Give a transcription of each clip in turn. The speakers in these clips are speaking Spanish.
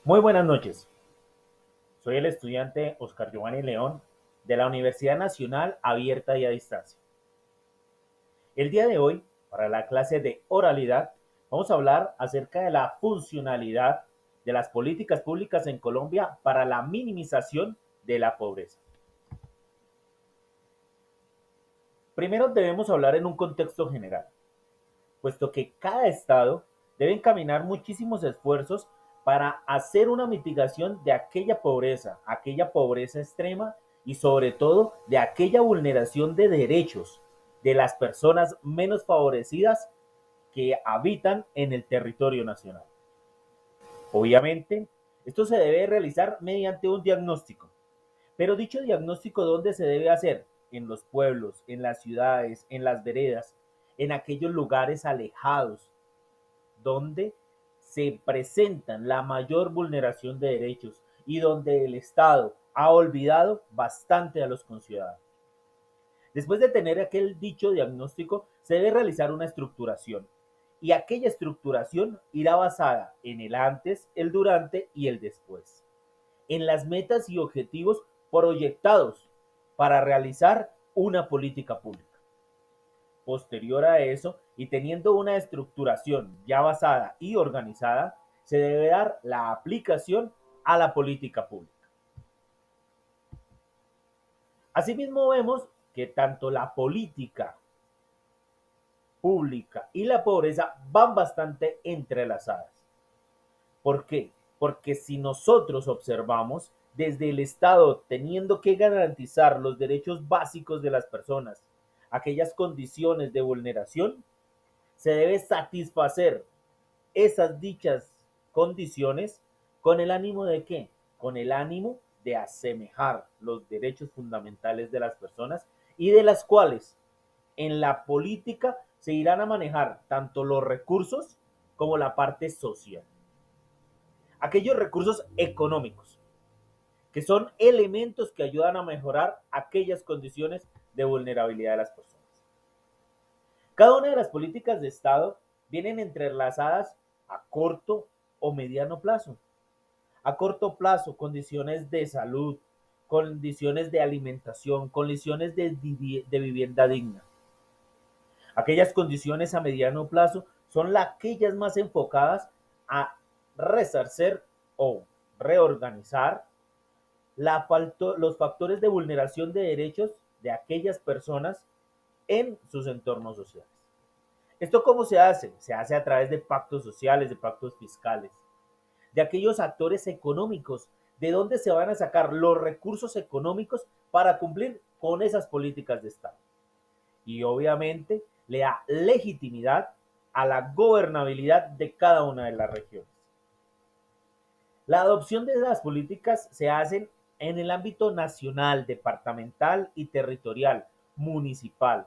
Muy buenas noches. Soy el estudiante Oscar Giovanni León de la Universidad Nacional Abierta y a Distancia. El día de hoy, para la clase de oralidad, vamos a hablar acerca de la funcionalidad de las políticas públicas en Colombia para la minimización de la pobreza. Primero debemos hablar en un contexto general, puesto que cada estado debe encaminar muchísimos esfuerzos para hacer una mitigación de aquella pobreza extrema y sobre todo de aquella vulneración de derechos de las personas menos favorecidas que habitan en el territorio nacional. Obviamente, esto se debe realizar mediante un diagnóstico, pero dicho diagnóstico, ¿dónde se debe hacer? En los pueblos, en las ciudades, en las veredas, en aquellos lugares alejados donde se presentan la mayor vulneración de derechos y donde el Estado ha olvidado bastante a los conciudadanos. Después de tener aquel dicho diagnóstico, se debe realizar una estructuración. Y aquella estructuración irá basada en el antes, el durante y el después. En las metas y objetivos proyectados para realizar una política pública. Posterior a eso, y teniendo una estructuración ya basada y organizada, se debe dar la aplicación a la política pública. Asimismo, vemos que tanto la política pública y la pobreza van bastante entrelazadas. ¿Por qué? Porque si nosotros observamos desde el Estado teniendo que garantizar los derechos básicos de las personas, aquellas condiciones de vulneración, se debe satisfacer esas dichas condiciones con el ánimo de qué? Con el ánimo de asemejar los derechos fundamentales de las personas y de las cuales en la política se irán a manejar tanto los recursos como la parte social. Aquellos recursos económicos, que son elementos que ayudan a mejorar aquellas condiciones de vulnerabilidad de las personas. Cada una de las políticas de Estado vienen entrelazadas a corto o mediano plazo. A corto plazo, condiciones de salud, condiciones de alimentación, condiciones de vivienda digna. Aquellas condiciones a mediano plazo son aquellas más enfocadas a resarcer o reorganizar los factores de vulneración de derechos de aquellas personas en sus entornos sociales. ¿Esto cómo se hace? Se hace a través de pactos sociales, de pactos fiscales, de aquellos actores económicos, de dónde se van a sacar los recursos económicos para cumplir con esas políticas de Estado. Y obviamente le da legitimidad a la gobernabilidad de cada una de las regiones. La adopción de las políticas se hace en el ámbito nacional, departamental y territorial, municipal,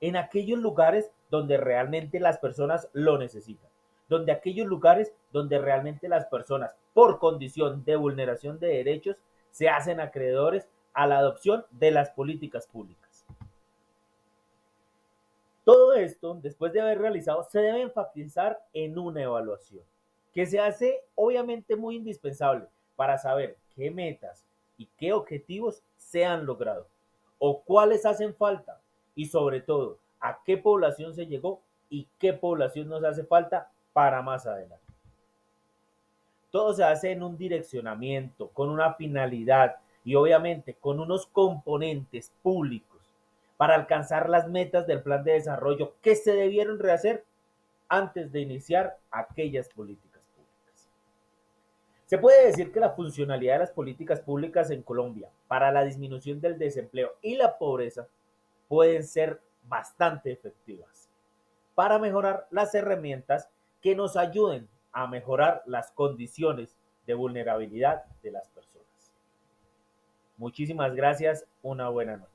en aquellos lugares donde realmente las personas lo necesitan, donde aquellos lugares donde realmente las personas, por condición de vulneración de derechos, se hacen acreedores a la adopción de las políticas públicas. Todo esto, después de haber realizado, se debe enfatizar en una evaluación, que se hace obviamente muy indispensable para saber qué metas y qué objetivos se han logrado o cuáles hacen falta y sobre todo a qué población se llegó y qué población nos hace falta para más adelante. Todo se hace en un direccionamiento, con una finalidad y obviamente con unos componentes públicos para alcanzar las metas del plan de desarrollo que se debieron rehacer antes de iniciar aquellas políticas públicas. Se puede decir que la funcionalidad de las políticas públicas en Colombia para la disminución del desempleo y la pobreza pueden ser bastante efectivas para mejorar las herramientas que nos ayuden a mejorar las condiciones de vulnerabilidad de las personas. Muchísimas gracias, una buena noche.